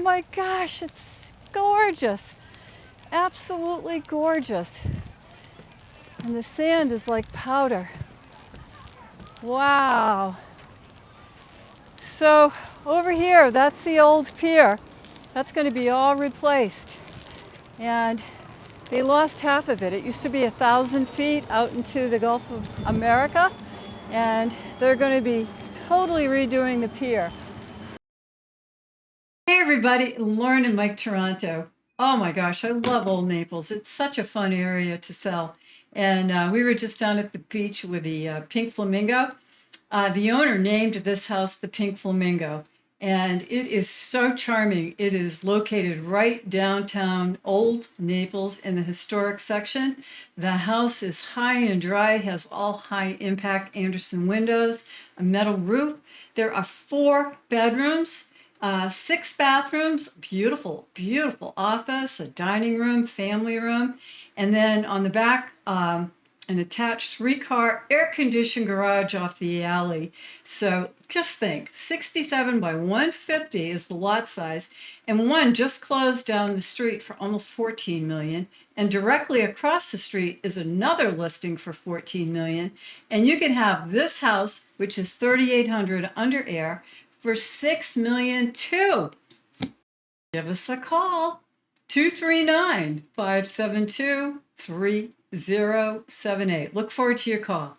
my gosh, it's gorgeous. Absolutely gorgeous. And the sand is like powder. Wow. So over here, that's the old pier. That's going to be all replaced. And they lost half of it. It used to be 1,000 feet out into the Gulf of America, and they're going to be totally redoing the pier. Hey everybody, Lauren and Mike Taranto. Oh my gosh, I love Old Naples. It's such a fun area to sell. And we were just down at the beach with the pink flamingo. The owner named this house the Pink Flamingo, and it is so charming. It is located right downtown Old Naples in the historic section. The house is high and dry, has all high impact Anderson windows, a metal roof. There are 4 bedrooms. 6 bathrooms, beautiful, beautiful office, a dining room, family room, and then on the back, an attached 3-car air-conditioned garage off the alley. So just think, 67 by 150 is the lot size, and one just closed down the street for almost 14 million, and directly across the street is another listing for 14 million, and you can have this house, which is 3,800 under air, for 6 million too. Give us a call, 239-572-3078. Look forward to your call.